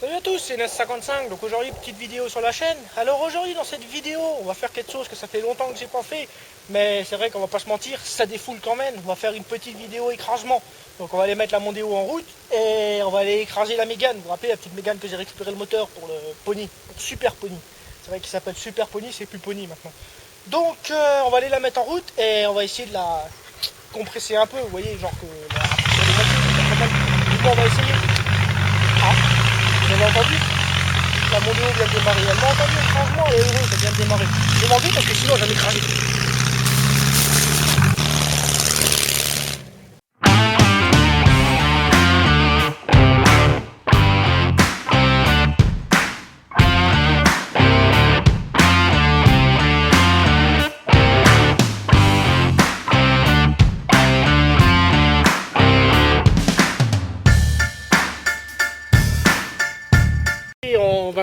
Salut à tous, c'est Nes55, donc aujourd'hui petite vidéo sur la chaîne. Alors aujourd'hui dans cette vidéo, on va faire quelque chose que ça fait longtemps que j'ai pas fait, mais c'est vrai qu'on va pas se mentir, ça défoule quand même. On va faire une petite vidéo écrasement. Donc on va aller mettre la Mondeo en route et on va aller écraser la Mégane. Vous vous rappelez la petite Mégane que j'ai récupéré le moteur pour le Pony, pour Super Pony. C'est vrai qu'il s'appelle Super Pony, c'est plus Pony maintenant. Donc on va aller la mettre en route et on va essayer de la compresser un peu, vous voyez, genre que on va essayer. Ah. Vous avez entendu? La Mondeo vient de démarrer. Elle m'a entendu le changement, elle est heureuse, elle vient de démarrer. Je m'en dis parce que sinon j'allais écraser.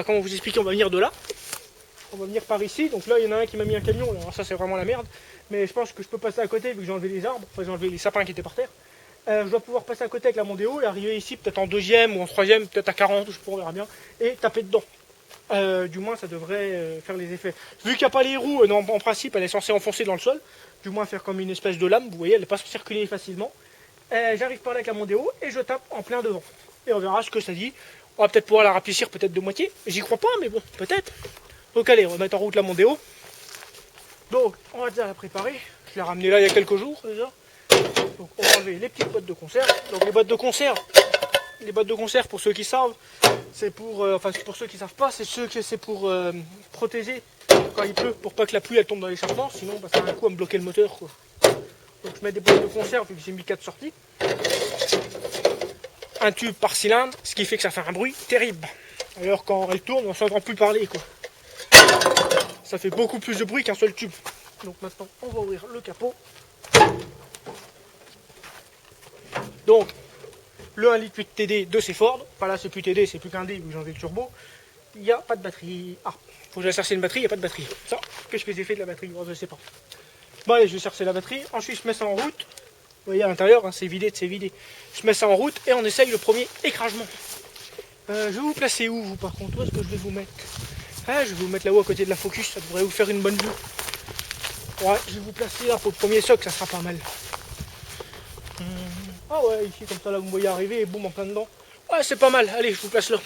Comment vous expliquer, on va venir de là. On va venir par ici. Donc là, il y en a un qui m'a mis un camion. Alors ça, c'est vraiment la merde. Mais je pense que je peux passer à côté vu que j'ai enlevé les arbres. Enfin, j'ai enlevé les sapins qui étaient par terre. Je dois pouvoir passer à côté avec la Mondeo et arriver ici, peut-être en deuxième ou en troisième, peut-être à 40, je sais pas, on verra bien. Et taper dedans. Du moins, ça devrait faire les effets. Vu qu'il n'y a pas les roues, non, en principe, elle est censée enfoncer dans le sol. Du moins, faire comme une espèce de lame. Vous voyez, elle n'est pas circuler facilement. J'arrive par là avec la Mondeo et je tape en plein devant. Et on verra ce que ça dit. On va peut-être pouvoir la rapetissir peut-être de moitié. J'y crois pas, mais bon, peut-être. Donc allez, on va mettre en route la Mondeo. Donc, on va déjà la préparer. Je l'ai ramenée là il y a quelques jours déjà. Donc on va enlever les petites boîtes de conserve. Donc les boîtes de conserve, pour ceux qui savent, c'est pour, enfin pour ceux qui savent pas, c'est pour protéger quand il pleut, pour pas que la pluie elle tombe dans l'échappement. Sinon, ça a un coup à me bloquer le moteur, quoi. Donc je mets des boîtes de conserve vu que j'ai mis 4 sorties. Un tube par cylindre, ce qui fait que ça fait un bruit terrible. Alors quand elle tourne, on s'entend plus parler, quoi. Ça fait beaucoup plus de bruit qu'un seul tube. Donc maintenant, on va ouvrir le capot. Donc, le 1,8 litre TD de ces Ford. Enfin là, c'est plus TD, c'est plus qu'un D, vu que j'ai enlevé le turbo. Il n'y a pas de batterie. Ah, faut que j'aille chercher une batterie, il n'y a pas de batterie. Ça, qu'est-ce que j'ai fait de la batterie? Bon, je sais pas. Bon allez, je vais chercher la batterie. Ensuite, je mets ça en route. Vous voyez à l'intérieur, hein, c'est vidé de c'est vidé. Je mets ça en route et on essaye le premier écrasement. Je vais vous placer où, vous, par contre? Où est-ce que je vais vous mettre? Ah, je vais vous mettre là-haut à côté de la Focus, ça devrait vous faire une bonne vue. Ouais, je vais vous placer là pour le premier soc, ça sera pas mal. Ah ouais, ici, comme ça, là, vous me voyez arriver et boum, en plein dedans. Ouais, c'est pas mal. Allez, je vous place là.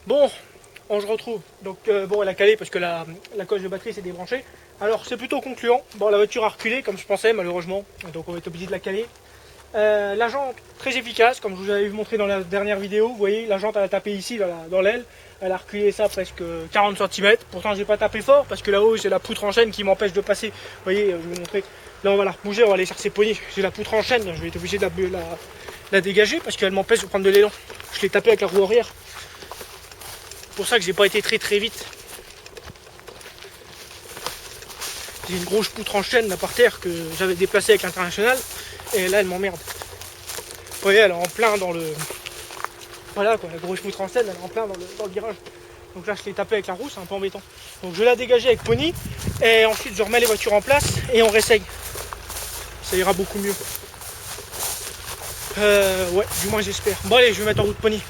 Bon, on se retrouve. Donc bon, elle a calé parce que la coche de batterie s'est débranchée. Alors c'est plutôt concluant. Bon, la voiture a reculé comme je pensais malheureusement. Donc on va être obligé de la caler. La jante très efficace, comme je vous avais montré dans la dernière vidéo. Vous voyez, la jante elle a tapé ici dans l'aile. Elle a reculé ça presque 40 cm. Pourtant j'ai pas tapé fort parce que là-haut c'est la poutre en chaîne qui m'empêche de passer. Vous voyez, je vais vous montrer. Là on va la rebouger, on va aller chercher poignées. J'ai la poutre en chaîne, je vais être obligé de la dégager parce qu'elle m'empêche de prendre de l'élan. Je l'ai tapé avec la roue arrière. C'est pour ça que j'ai pas été très vite. J'ai une grosse poutre en chaîne là par terre que j'avais déplacée avec l'international et là elle m'emmerde. Vous voyez, elle est en plein dans le... Voilà quoi, la grosse poutre en chaîne elle est en plein dans le virage. Donc là je l'ai tapé avec la roue, c'est un peu embêtant. Donc je vais la dégager avec Pony et ensuite je remets les voitures en place et on réessaye. Ça ira beaucoup mieux. Ouais, du moins j'espère. Bon allez, je vais mettre en route Pony.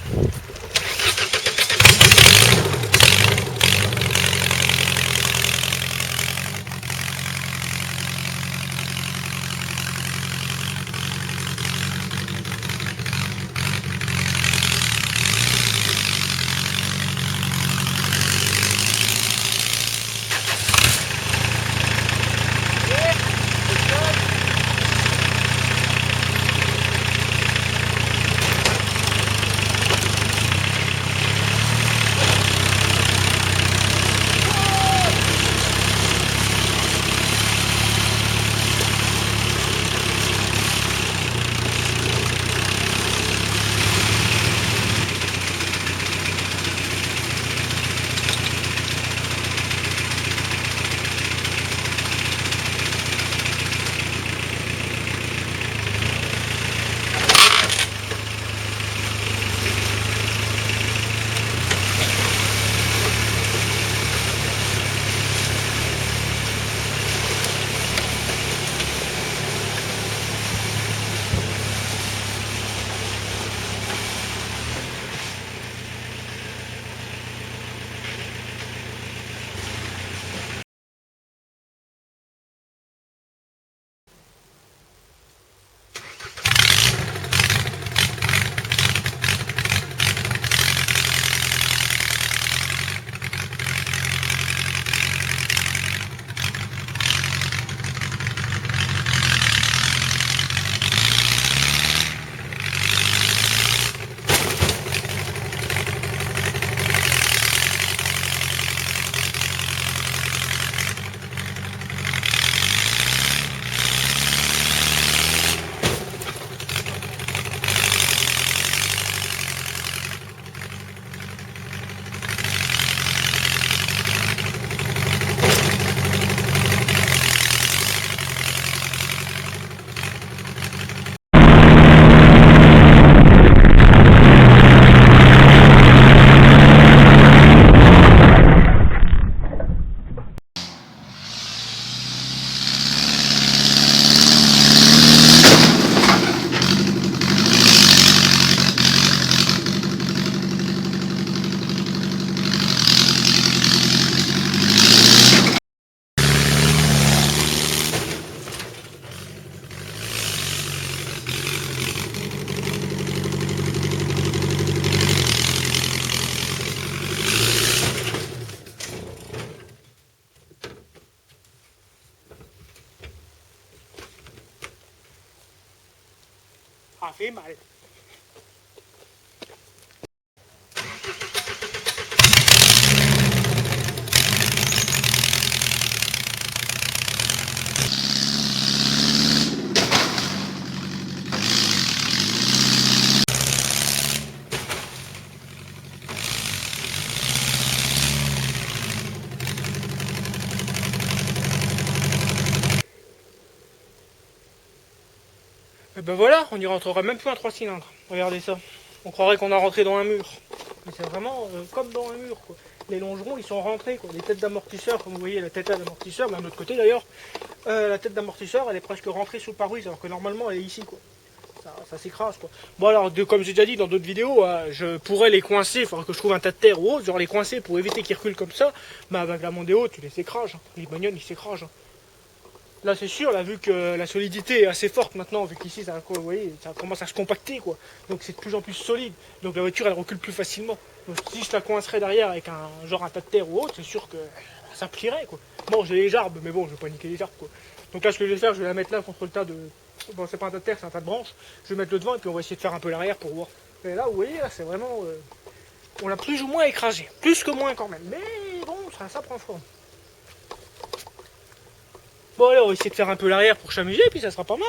Ça fait mal. Et ben voilà, on y rentrera même plus un 3 cylindres. Regardez ça. On croirait qu'on a rentré dans un mur. Mais c'est vraiment comme dans un mur, quoi. Les longerons, ils sont rentrés, quoi. Les têtes d'amortisseur, comme vous voyez, la tête d'amortisseur, d'un autre côté d'ailleurs, la tête d'amortisseur, elle est presque rentrée sous le pare-brise, alors que normalement, elle est ici, quoi. Ça s'écrase, quoi. Bon alors, comme j'ai déjà dit dans d'autres vidéos, je pourrais les coincer, il faudrait que je trouve un tas de terre ou autre, genre les coincer pour éviter qu'ils reculent comme ça. Mais avec la mondéo, tu les écrases. Les bagnoles, ils s'écrasent. Là c'est sûr, là vu que la solidité est assez forte maintenant, vu qu'ici ça, vous voyez, ça commence à se compacter quoi. Donc c'est de plus en plus solide. Donc la voiture elle recule plus facilement. Donc si je la coincerais derrière avec un tas de terre ou autre, c'est sûr que ça plierait quoi. Bon j'ai les arbres, mais bon je vais pas niquer les arbres quoi. Donc là ce que je vais faire, je vais la mettre là contre le tas de. Bon c'est pas un tas de terre, c'est un tas de branches. Je vais mettre le devant et puis on va essayer de faire un peu l'arrière pour voir. Et là vous voyez là c'est vraiment. On l'a plus ou moins écrasé. Plus que moins quand même. Mais bon ça prend forme. Bon allez, on va essayer de faire un peu l'arrière pour s'amuser, puis ça sera pas mal.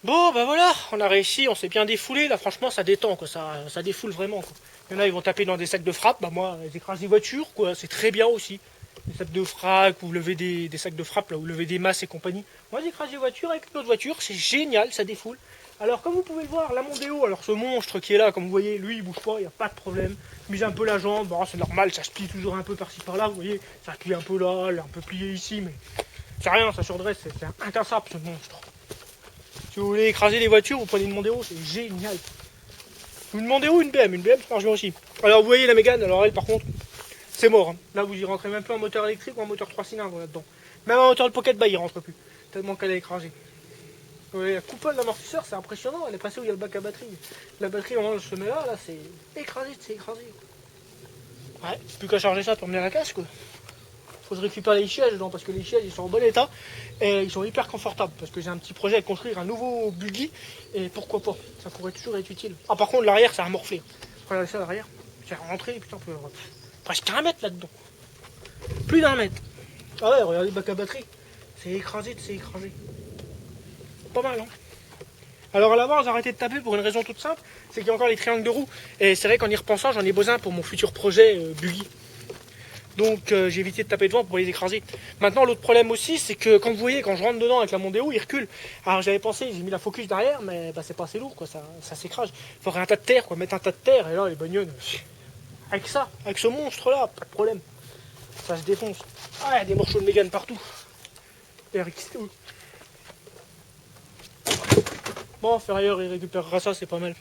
Bon bah voilà, on a réussi, on s'est bien défoulé, là franchement ça détend quoi, ça défoule vraiment quoi. Il y en a ils vont taper dans des sacs de frappe, bah moi j'écrase des voitures quoi, c'est très bien aussi. Des sacs de frappe, vous levez des sacs de frappe là, vous levez des masses et compagnie. Moi j'écrase des voitures avec une autre voiture, c'est génial, ça défoule. Alors comme vous pouvez le voir, la Mondeo, alors ce monstre qui est là, comme vous voyez, lui il bouge pas, il n'y a pas de problème. Je mise un peu la jambe, bon, c'est normal, ça se plie toujours un peu par-ci par-là, vous voyez, ça se plie un peu là, elle est un peu pliée ici, mais c'est rien, ça surdresse, c'est incassable ce monstre. Si vous voulez écraser les voitures, vous prenez une Mondeo, c'est génial. Une Mondeo, une BM ça marche bien aussi. Alors vous voyez la Mégane, alors elle par contre, c'est mort. Hein. Là vous y rentrez même plus en moteur électrique ou en moteur 3 cylindres là-dedans. Même en moteur de Pocket Bike il rentre plus. Tellement qu'elle est écrasée. Vous voyez, la coupole d'amortisseur c'est impressionnant, elle est passée où il y a le bac à batterie. La batterie au moment où je se met là, c'est écrasé, c'est écrasé. Ouais, plus qu'à charger ça pour mener à la casse quoi. Faut que je récupère les sièges dedans parce que les sièges ils sont en bon état et ils sont hyper confortables parce que j'ai un petit projet de construire un nouveau buggy et pourquoi pas, ça pourrait toujours être utile. Ah par contre l'arrière ça a morflé, regardez ça l'arrière, c'est rentré putain presque 1 mètre là-dedans. Plus d'1 mètre. Ah ouais, regardez le bac à batterie. C'est écrasé de c'est écrasé. Pas mal, hein. Alors à l'avant, j'ai arrêté de taper pour une raison toute simple, c'est qu'il y a encore les triangles de roue. Et c'est vrai qu'en y repensant, j'en ai besoin pour mon futur projet buggy. Donc j'ai évité de taper devant pour les écraser. Maintenant, l'autre problème aussi, c'est que quand vous voyez, quand je rentre dedans avec la Mondeo, il recule. Alors j'avais pensé, j'ai mis la Focus derrière, mais bah, c'est pas assez lourd, quoi, ça s'écrase. Il faudrait un tas de terre, quoi, mettre un tas de terre, et là, les bagnoles, avec ça, avec ce monstre-là, pas de problème. Ça se défonce. Ah, il y a des morceaux de Mégane partout. Bon, Ferrailleur, il récupérera ça, c'est pas mal.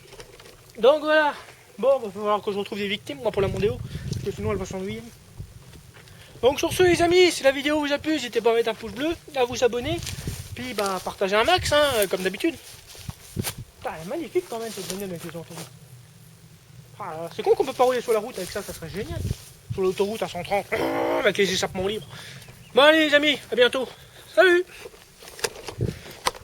Donc voilà. Bon, va falloir que je retrouve des victimes, moi, pour la Mondeo, parce que sinon, elle va s'ennuyer. Donc sur ce les amis, si la vidéo vous a plu, n'hésitez pas à mettre un pouce bleu, à vous abonner, puis bah partagez un max, hein, comme d'habitude. Elle est magnifique quand même cette bagnole avec les entourants. Ah, c'est con qu'on peut pas rouler sur la route avec ça, ça serait génial. Sur l'autoroute à 130, avec les échappements libres. Bon allez les amis, à bientôt. Salut!